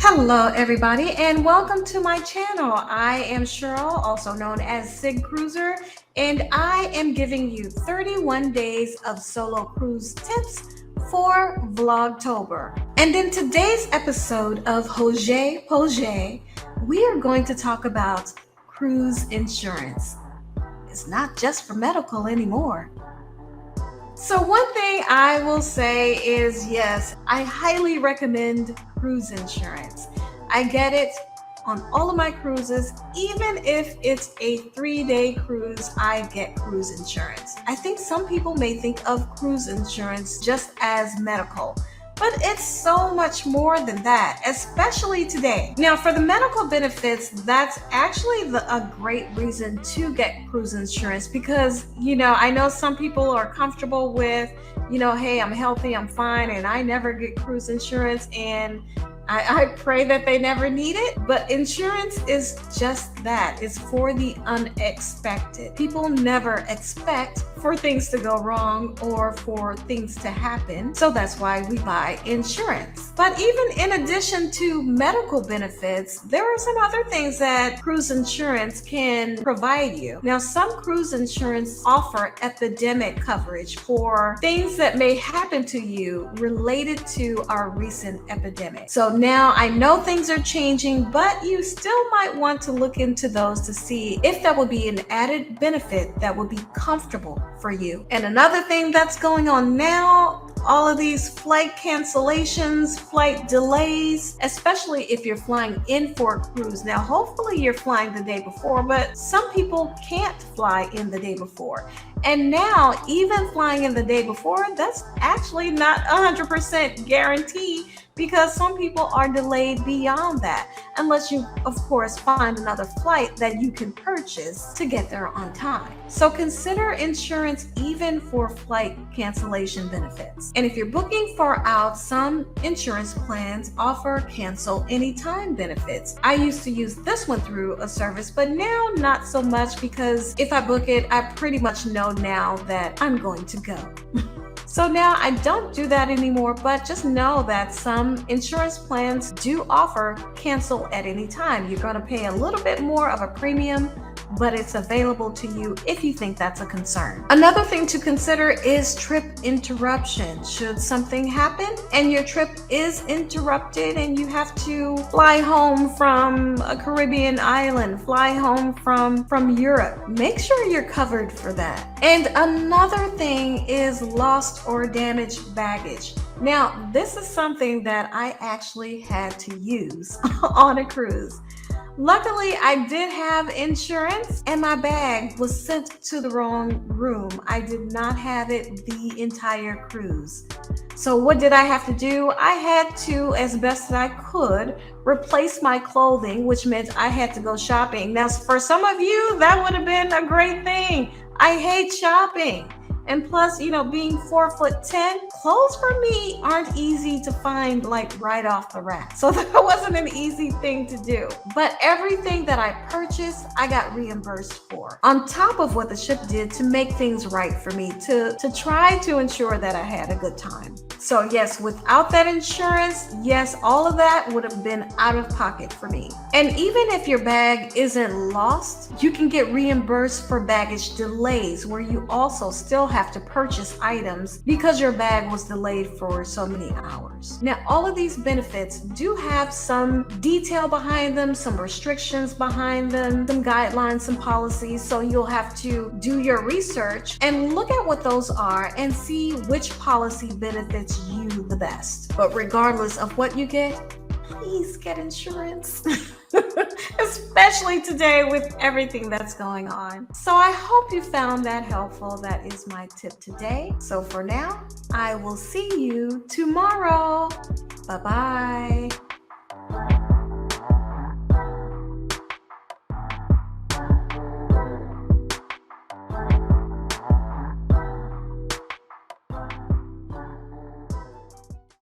Hello everybody and welcome to my channel. I am Cheryl, also known as SIGCruiser, and I am giving you 31 days of solo cruise tips for Vlogtober. And in today's episode of Hoje Poje, we are going to talk about cruise insurance. It's not just for medical anymore. So one thing I will say is, yes, I highly recommend cruise insurance. I get it on all of my cruises. Even if it's a 3-day cruise, I get cruise insurance. I think some people may think of cruise insurance just as medical, but it's so much more than that, especially today. Now, for the medical benefits, that's actually a great reason to get cruise insurance because, I know some people are comfortable with, hey, I'm healthy, I'm fine, and I never get cruise insurance, and I pray that they never need it, but insurance is just that. It's for the unexpected. People never expect for things to go wrong or for things to happen, so that's why we buy insurance. But even in addition to medical benefits, there are some other things that cruise insurance can provide you. Now, some cruise insurance offer epidemic coverage for things that may happen to you related to our recent epidemic. So now I know things are changing, but you still might want to look into those to see if that would be an added benefit that would be comfortable for you. And another thing that's going on now, all of these flight cancellations, flight delays, especially if you're flying in for a cruise. Now, hopefully you're flying the day before, but some people can't fly in the day before. And now, even flying in the day before, that's actually not 100% guarantee because some people are delayed beyond that, unless you, of course, find another flight that you can purchase to get there on time. So consider insurance even for flight cancellation benefits. And if you're booking far out, some insurance plans offer cancel anytime benefits. I used to use this one through a service, but now not so much because if I book it, I pretty much know now that I'm going to go. So now I don't do that anymore, but just know that some insurance plans do offer cancel at any time. You're going to pay a little bit more of a premium, but it's available to you if you think that's a concern. Another thing to consider is trip interruption. Should something happen and your trip is interrupted and you have to fly home from a Caribbean island, fly home from Europe, make sure you're covered for that. And another thing is lost or damaged baggage. Now, this is something that I actually had to use on a cruise. Luckily, I did have insurance and my bag was sent to the wrong room. I did not have it the entire cruise. So what did I have to do? I had to, as best as I could, replace my clothing, which meant I had to go shopping. Now, for some of you, that would have been a great thing. I hate shopping. And plus, being 4'10", clothes for me aren't easy to find like right off the rack. So that wasn't an easy thing to do. But everything that I purchased, I got reimbursed for. On top of what the ship did to make things right for me, to try to ensure that I had a good time. So yes, without that insurance, yes, all of that would have been out of pocket for me. And even if your bag isn't lost, you can get reimbursed for baggage delays where you also still have to purchase items because your bag was delayed for so many hours. Now, all of these benefits do have some detail behind them, some restrictions behind them, some guidelines, some policies. So you'll have to do your research and look at what those are and see which policy benefits you the best. But regardless of what you get, please get insurance. Especially today with everything that's going on. So I hope you found that helpful. That is my tip today. So for now, I will see you tomorrow. Bye-bye.